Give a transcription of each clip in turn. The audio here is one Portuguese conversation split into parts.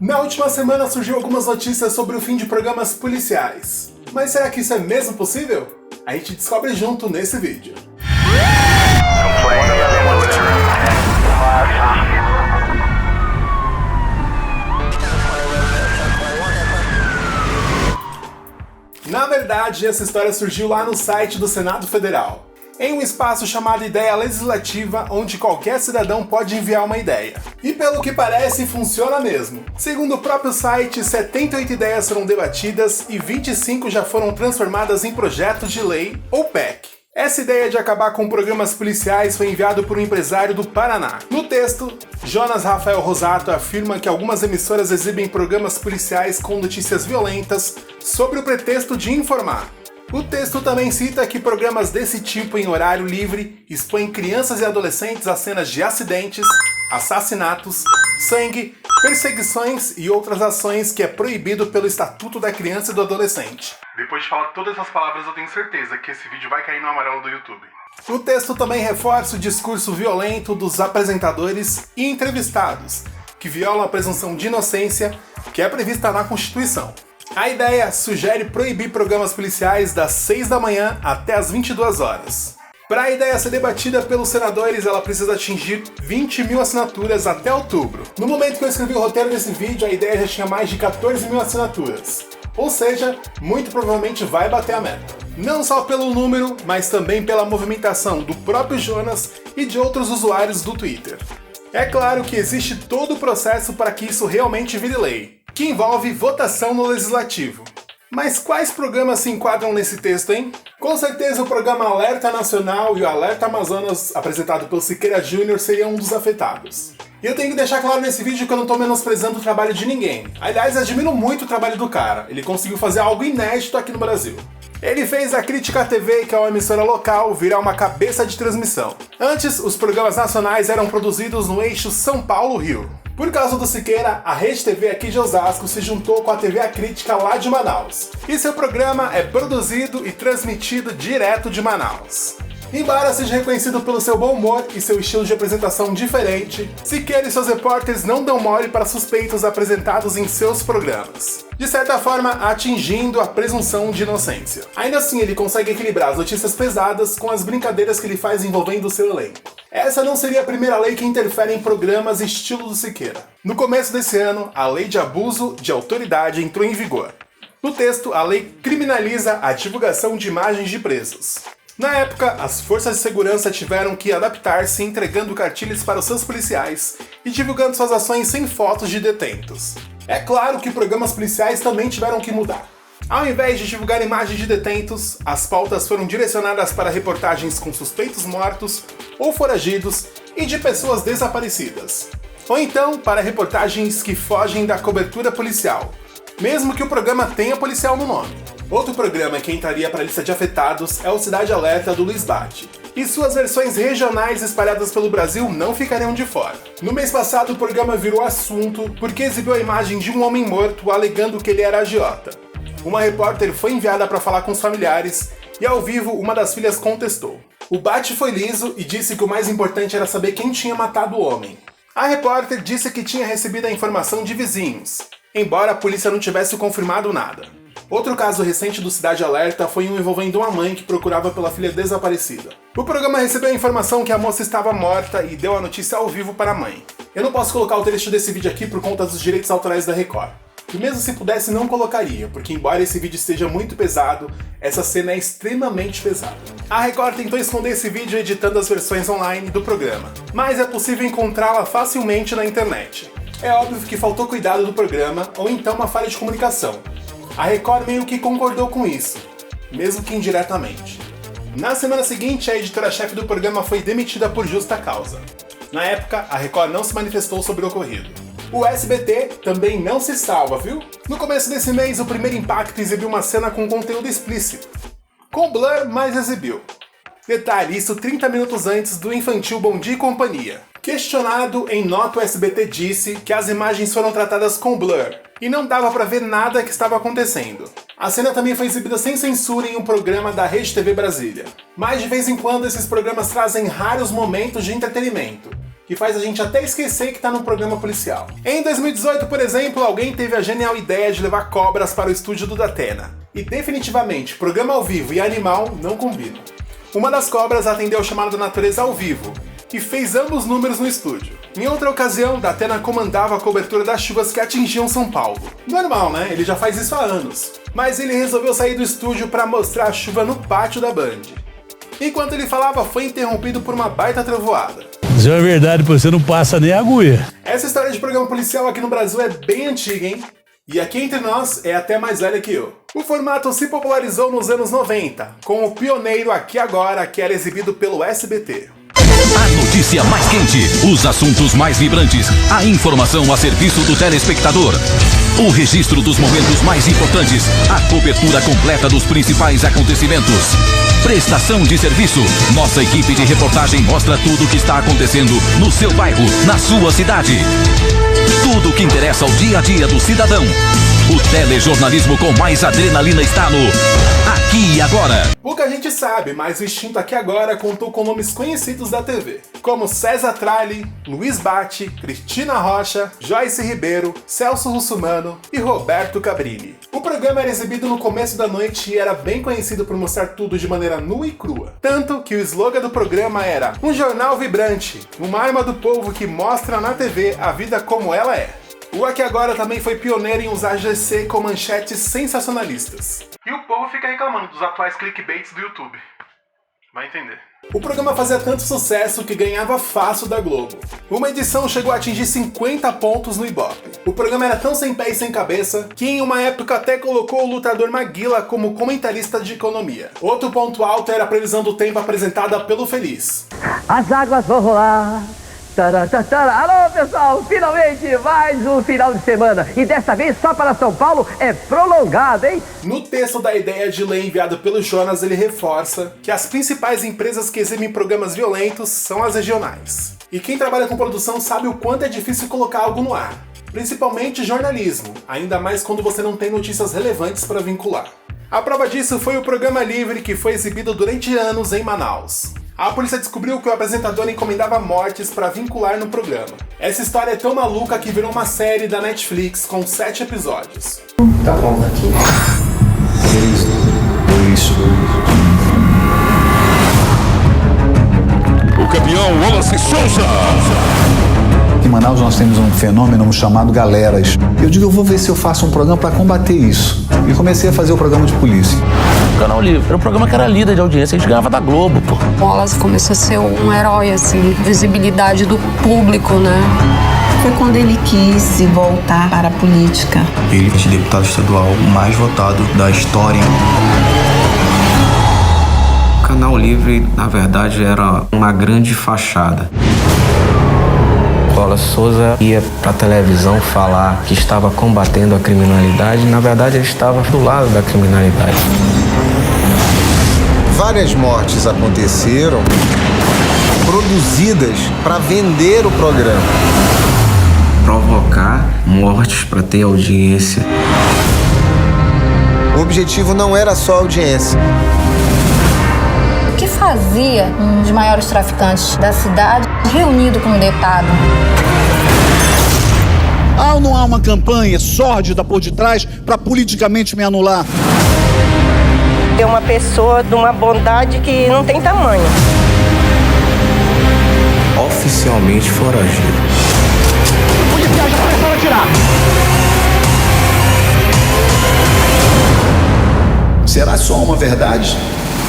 Na última semana surgiu algumas notícias sobre o fim de programas policiais. Mas será que isso é mesmo possível? A gente descobre junto nesse vídeo. Na verdade, essa história surgiu lá no site do Senado Federal, em um espaço chamado Ideia Legislativa, onde qualquer cidadão pode enviar uma ideia. E pelo que parece, funciona mesmo. Segundo o próprio site, 78 ideias foram debatidas e 25 já foram transformadas em projetos de lei, ou PEC. Essa ideia de acabar com programas policiais foi enviada por um empresário do Paraná. No texto, Jonas Rafael Rosato afirma que algumas emissoras exibem programas policiais com notícias violentas sob o pretexto de informar. O texto também cita que programas desse tipo em horário livre expõem crianças e adolescentes a cenas de acidentes, assassinatos, sangue, perseguições e outras ações que é proibido pelo Estatuto da Criança e do Adolescente. Depois de falar todas essas palavras, eu tenho certeza que esse vídeo vai cair no amarelo do YouTube. O texto também reforça o discurso violento dos apresentadores e entrevistados, que violam a presunção de inocência que é prevista na Constituição. A ideia sugere proibir programas policiais das 6 da manhã até as 22 horas. Para a ideia ser debatida pelos senadores, ela precisa atingir 20 mil assinaturas até outubro. No momento que eu escrevi o roteiro desse vídeo, a ideia já tinha mais de 14 mil assinaturas. Ou seja, muito provavelmente vai bater a meta. Não só pelo número, mas também pela movimentação do próprio Jonas e de outros usuários do Twitter. É claro que existe todo o processo para que isso realmente vire lei, que envolve votação no Legislativo. Mas quais programas se enquadram nesse texto, hein? Com certeza o programa Alerta Nacional e o Alerta Amazonas, apresentado pelo Siqueira Júnior, seriam um dos afetados. E eu tenho que deixar claro nesse vídeo que eu não estou menosprezando o trabalho de ninguém. Aliás, admiro muito o trabalho do cara. Ele conseguiu fazer algo inédito aqui no Brasil. Ele fez a Crítica TV, que é uma emissora local, virar uma cabeça de transmissão. Antes, os programas nacionais eram produzidos no eixo São Paulo-Rio. Por causa do Siqueira, a Rede TV aqui de Osasco se juntou com a TV A Crítica lá de Manaus. E seu programa é produzido e transmitido direto de Manaus. Embora seja reconhecido pelo seu bom humor e seu estilo de apresentação diferente, Siqueira e seus repórteres não dão mole para suspeitos apresentados em seus programas, de certa forma atingindo a presunção de inocência. Ainda assim, ele consegue equilibrar as notícias pesadas com as brincadeiras que ele faz envolvendo o seu elenco. Essa não seria a primeira lei que interfere em programas estilo do Siqueira. No começo desse ano, a Lei de Abuso de Autoridade entrou em vigor. No texto, a lei criminaliza a divulgação de imagens de presos. Na época, as forças de segurança tiveram que adaptar-se entregando cartilhas para os seus policiais e divulgando suas ações sem fotos de detentos. É claro que programas policiais também tiveram que mudar. Ao invés de divulgar imagens de detentos, as pautas foram direcionadas para reportagens com suspeitos mortos ou foragidos e de pessoas desaparecidas. Ou então para reportagens que fogem da cobertura policial, mesmo que o programa tenha policial no nome. Outro programa que entraria para a lista de afetados é o Cidade Alerta do Luiz Bate. E suas versões regionais espalhadas pelo Brasil não ficariam de fora. No mês passado, o programa virou assunto porque exibiu a imagem de um homem morto alegando que ele era agiota. Uma repórter foi enviada para falar com os familiares e, ao vivo, uma das filhas contestou. O Bate foi liso e disse que o mais importante era saber quem tinha matado o homem. A repórter disse que tinha recebido a informação de vizinhos, embora a polícia não tivesse confirmado nada. Outro caso recente do Cidade Alerta foi um envolvendo uma mãe que procurava pela filha desaparecida. O programa recebeu a informação que a moça estava morta e deu a notícia ao vivo para a mãe. Eu não posso colocar o trecho desse vídeo aqui por conta dos direitos autorais da Record. E mesmo se pudesse, não colocaria, porque embora esse vídeo esteja muito pesado, essa cena é extremamente pesada. A Record tentou esconder esse vídeo editando as versões online do programa, mas é possível encontrá-la facilmente na internet. É óbvio que faltou cuidado do programa, ou então uma falha de comunicação. A Record meio que concordou com isso, mesmo que indiretamente. Na semana seguinte, a editora-chefe do programa foi demitida por justa causa. Na época, a Record não se manifestou sobre o ocorrido. O SBT também não se salva, viu? No começo desse mês, o Primeiro Impacto exibiu uma cena com conteúdo explícito. Com blur, mas exibiu. Detalhe, isso 30 minutos antes do infantil Bom Dia e Companhia. Questionado em nota, o SBT disse que as imagens foram tratadas com blur e não dava pra ver nada que estava acontecendo. A cena também foi exibida sem censura em um programa da Rede TV Brasília. Mas de vez em quando esses programas trazem raros momentos de entretenimento. que faz a gente até esquecer que tá num programa policial. Em 2018, por exemplo, alguém teve a genial ideia de levar cobras para o estúdio do Datena. E definitivamente, programa ao vivo e animal não combinam. Uma das cobras atendeu ao chamado da natureza ao vivo, e fez ambos números no estúdio. Em outra ocasião, Datena comandava a cobertura das chuvas que atingiam São Paulo. Normal, né? Ele já faz isso há anos. Mas ele resolveu sair do estúdio para mostrar a chuva no pátio da Band. Enquanto ele falava, foi interrompido por uma baita trovoada. Isso é verdade, você não passa nem agulha. Essa história de programa policial aqui no Brasil é bem antiga, hein? E aqui entre nós é até mais velha que eu. O formato se popularizou nos anos 90, com o pioneiro Aqui Agora, que era exibido pelo SBT. A notícia mais quente, os assuntos mais vibrantes, a informação a serviço do telespectador. O registro dos momentos mais importantes, a cobertura completa dos principais acontecimentos. Prestação de serviço. Nossa equipe de reportagem mostra tudo o que está acontecendo no seu bairro, na sua cidade. Tudo o que interessa ao dia a dia do cidadão. O telejornalismo com mais adrenalina está no Aqui e Agora. Pouca gente sabe, mas o Extinto Aqui Agora contou com nomes conhecidos da TV, como César Tralli, Luiz Batti, Cristina Rocha, Joyce Ribeiro, Celso Russumano e Roberto Cabrini. O programa era exibido no começo da noite e era bem conhecido por mostrar tudo de maneira nua e crua. Tanto que o slogan do programa era um jornal vibrante, uma arma do povo que mostra na TV a vida como ela é. O Aqui Agora também foi pioneiro em usar GC com manchetes sensacionalistas. E o povo fica reclamando dos atuais clickbaits do YouTube. Vai entender. O programa fazia tanto sucesso que ganhava fácil da Globo. Uma edição chegou a atingir 50 pontos no Ibope. O programa era tão sem pé e sem cabeça que em uma época até colocou o lutador Maguila como comentarista de economia. Outro ponto alto era a previsão do tempo apresentada pelo Feliz. As águas vão rolar. Alô pessoal, finalmente mais um final de semana e dessa vez só para São Paulo é prolongado, hein? No texto da ideia de lei enviado pelo Jonas, ele reforça que as principais empresas que exibem programas violentos são as regionais. E quem trabalha com produção sabe o quanto é difícil colocar algo no ar, principalmente jornalismo, ainda mais quando você não tem notícias relevantes para vincular. A prova disso foi o Programa Livre, que foi exibido durante anos em Manaus. A polícia descobriu que o apresentador encomendava mortes para vincular no programa. Essa história é tão maluca que virou uma série da Netflix com 7 episódios. Tá bom, aqui. Isso. O campeão Wallace Souza. Em Manaus nós temos um fenômeno chamado galeras. Eu digo, eu vou ver se eu faço um programa para combater isso. E comecei a fazer o programa de polícia. O Canal Livre era um programa que era líder de audiência, a gente ganhava da Globo, pô. O Wallace começou a ser um herói, assim, visibilidade do público, né? Foi quando ele quis voltar para a política. Ele é o deputado estadual mais votado da história. O Canal Livre, na verdade, era uma grande fachada. Wallace Souza ia para a televisão falar que estava combatendo a criminalidade, na verdade ele estava do lado da criminalidade. Várias mortes aconteceram produzidas para vender o programa. Provocar mortes para ter audiência. O objetivo não era só a audiência. O que fazia um dos maiores traficantes da cidade reunido com um deputado? Há ou não há uma campanha sórdida por detrás para politicamente me anular? É uma pessoa de uma bondade que não tem tamanho. Oficialmente foragido. O policial já começou a atirar. Será só uma verdade?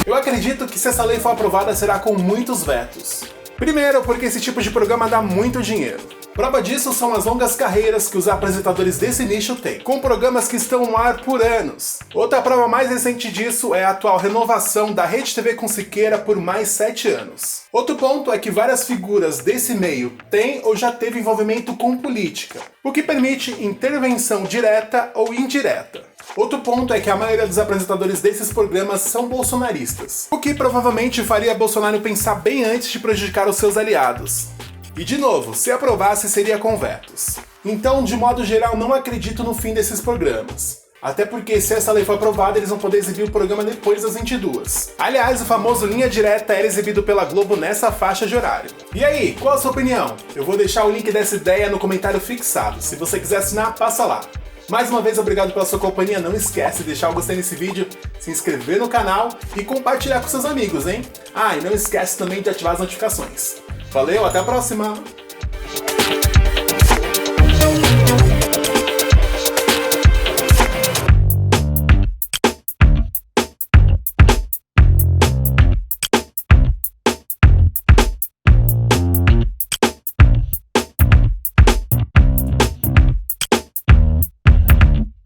Eu acredito que se essa lei for aprovada será com muitos vetos. Primeiro, porque esse tipo de programa dá muito dinheiro. Prova disso são as longas carreiras que os apresentadores desse nicho têm, com programas que estão no ar por anos. Outra prova mais recente disso é a atual renovação da Rede TV com Siqueira por mais 7 anos. Outro ponto é que várias figuras desse meio têm ou já teve envolvimento com política, o que permite intervenção direta ou indireta. Outro ponto é que a maioria dos apresentadores desses programas são bolsonaristas, o que provavelmente faria Bolsonaro pensar bem antes de prejudicar os seus aliados. E de novo, se aprovasse seria com vetos. Então, de modo geral, não acredito no fim desses programas. Até porque se essa lei for aprovada, eles vão poder exibir o programa depois das 22. Aliás, o famoso Linha Direta era exibido pela Globo nessa faixa de horário. E aí, qual a sua opinião? Eu vou deixar o link dessa ideia no comentário fixado. Se você quiser assinar, passa lá. Mais uma vez, obrigado pela sua companhia. Não esquece de deixar o gostei nesse vídeo, se inscrever no canal e compartilhar com seus amigos, hein? Ah, e não esquece também de ativar as notificações. Valeu, até a próxima!